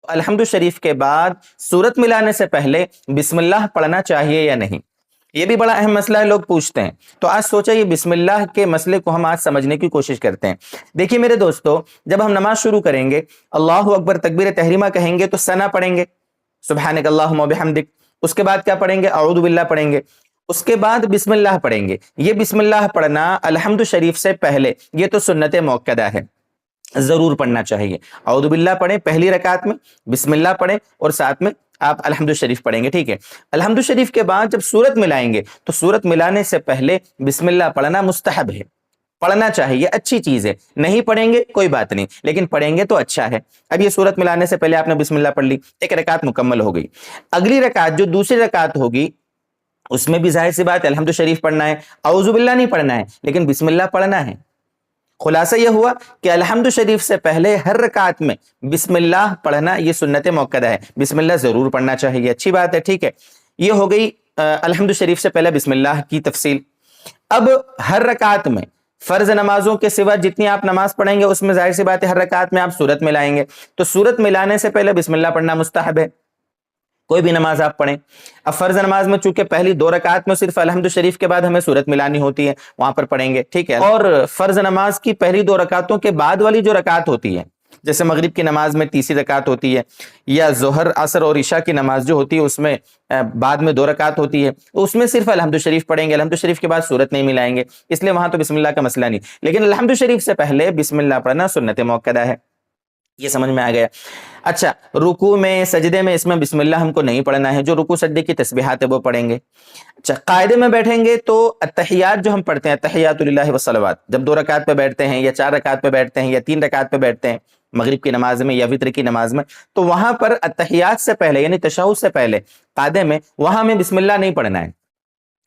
الحمد شریف کے بعد سورت ملانے سے پہلے بسم اللہ پڑھنا چاہیے یا نہیں؟ یہ بھی بڑا اہم مسئلہ ہے، لوگ پوچھتے ہیں۔ تو آج سوچا یہ بسم اللہ کے مسئلے کو ہم آج سمجھنے کی کوشش کرتے ہیں۔ دیکھیے میرے دوستو، جب ہم نماز شروع کریں گے، اللہ اکبر تکبیر تحریمہ کہیں گے تو ثنا پڑھیں گے، سبحانک اللہم و بحمدک۔ اس کے بعد کیا پڑھیں گے؟ اعوذ باللہ پڑھیں گے۔ اس کے بعد بسم اللہ پڑھیں گے۔ یہ بسم اللہ پڑھنا الحمد شریف سے پہلے یہ تو سنت موقدہ ہے، ضرور پڑھنا چاہیے۔ اعوذ باللہ پڑھیں پہلی رکعت میں، بسم اللہ پڑھیں اور ساتھ میں آپ الحمد شریف پڑھیں گے، ٹھیک ہے۔ الحمد شریف کے بعد جب سورت ملائیں گے تو سورت ملانے سے پہلے بسم اللہ پڑھنا مستحب ہے، پڑھنا چاہیے، اچھی چیز ہے۔ نہیں پڑھیں گے کوئی بات نہیں، لیکن پڑھیں گے تو اچھا ہے۔ اب یہ سورت ملانے سے پہلے آپ نے بسم اللہ پڑھ لی، ایک رکعت مکمل ہو گئی۔ اگلی رکعت جو دوسری رکعت ہوگی اس میں بھی ظاہر سی بات ہے الحمد شریف پڑھنا ہے، اعوذ باللہ نہیں پڑھنا ہے، لیکن بسم اللہ پڑھنا ہے۔ خلاصہ یہ ہوا کہ الحمد شریف سے پہلے ہر رکعت میں بسم اللہ پڑھنا یہ سنت موقدہ ہے، بسم اللہ ضرور پڑھنا چاہیے، اچھی بات ہے، ٹھیک ہے۔ یہ ہو گئی الحمد شریف سے پہلے بسم اللہ کی تفصیل۔ اب ہر رکعت میں فرض نمازوں کے سوا جتنی آپ نماز پڑھیں گے اس میں ظاہر سی بات ہے ہر رکعت میں آپ سورت ملائیں گے، تو سورت ملانے سے پہلے بسم اللہ پڑھنا مستحب ہے، کوئی بھی نماز آپ پڑھیں۔ اب فرض نماز میں چونکہ پہلی 2 رکعت میں صرف الحمد شریف کے بعد ہمیں سورت ملانی ہوتی ہے، وہاں پر پڑھیں گے، ٹھیک ہے۔ اور فرض نماز کی پہلی 2 رکعتوں کے بعد والی جو رکعت ہوتی ہے، جیسے مغرب کی نماز میں تیسری رکعت ہوتی ہے، یا ظہر عصر اور عشاء کی نماز جو ہوتی ہے اس میں بعد میں 2 رکعت ہوتی ہے، اس میں صرف الحمد شریف پڑھیں گے، الحمد شریف کے بعد سورت نہیں ملائیں گے، اس لیے وہاں تو بسم اللہ کا مسئلہ نہیں، لیکن الحمد شریف سے پہلے بسم اللہ پڑھنا سنت موقدہ ہے۔ یہ سمجھ میں آ گیا؟ اچھا، رکوع میں سجدے میں اس میں بسم اللہ ہم کو نہیں پڑھنا ہے، جو رکوع سجدے کی تسبیحات ہے وہ پڑھیں گے۔ اچھا، قاعدے میں بیٹھیں گے تو التحیات جو ہم پڑھتے ہیں، التحیات للہ والصلوات، جب 2 رکعت پہ بیٹھتے ہیں یا 4 رکعت پہ بیٹھتے ہیں یا 3 رکعت پہ بیٹھتے ہیں مغرب کی نماز میں یا وتر کی نماز میں، تو وہاں پر التحیات سے پہلے یعنی تشہد سے پہلے قاعدے میں وہاں ہمیں بسم اللہ نہیں پڑھنا ہے،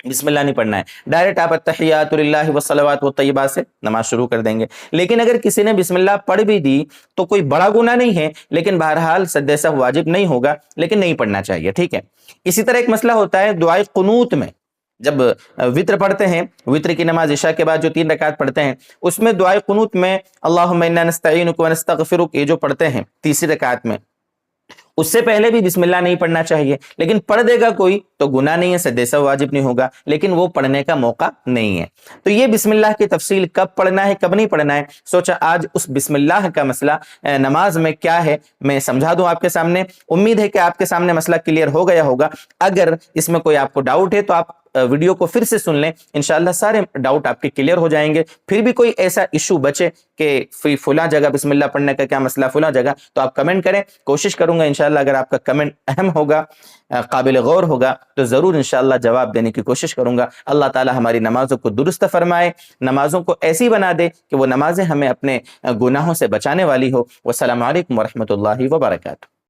بسم اللہ نہیں پڑھنا ہے، ڈائریکٹ آپ التحیات للہ والصلوات والطیبات سے نماز شروع کر دیں گے۔ لیکن اگر کسی نے بسم اللہ پڑھ بھی دی تو کوئی بڑا گناہ نہیں ہے، لیکن بہرحال سجدہ سہو واجب نہیں ہوگا، لیکن نہیں پڑھنا چاہیے، ٹھیک ہے۔ اسی طرح ایک مسئلہ ہوتا ہے دعائے قنوت میں، جب وتر پڑھتے ہیں، وتر کی نماز عشاء کے بعد جو 3 رکعت پڑھتے ہیں اس میں دعائے قنوت میں اللہم انا نستعینک ونستغفرک یہ جو پڑھتے ہیں تیسری رکعت میں، اس سے پہلے بھی بسم اللہ نہیں پڑھنا چاہیے، لیکن پڑھ دے گا کوئی تو گناہ نہیں ہے، سجدہ سہو واجب نہیں ہوگا، لیکن وہ پڑھنے کا موقع نہیں ہے۔ تو یہ بسم اللہ کی تفصیل کب پڑھنا ہے کب نہیں پڑھنا ہے، سوچا آج اس بسم اللہ کا مسئلہ نماز میں کیا ہے میں سمجھا دوں آپ کے سامنے۔ امید ہے کہ آپ کے سامنے مسئلہ کلیئر ہو گیا ہوگا۔ اگر اس میں کوئی آپ کو ڈاؤٹ ہے تو آپ ویڈیو کو پھر سے سن لیں، انشاءاللہ سارے ڈاؤٹ آپ کے کلیئر ہو جائیں گے۔ پھر بھی کوئی ایسا ایشو بچے کہ فلاں جگہ بسم اللہ پڑھنے کا کیا مسئلہ فلاں جگہ، تو آپ کمنٹ کریں، کوشش کروں گا انشاءاللہ اگر آپ کا کمنٹ اہم ہوگا، قابل غور ہوگا تو ضرور انشاءاللہ جواب دینے کی کوشش کروں گا۔ اللہ تعالی ہماری نمازوں کو درست فرمائے، نمازوں کو ایسی بنا دے کہ وہ نمازیں ہمیں اپنے گناہوں سے بچانے والی ہو۔ والسلام علیکم ورحمۃ اللہ وبرکاتہ۔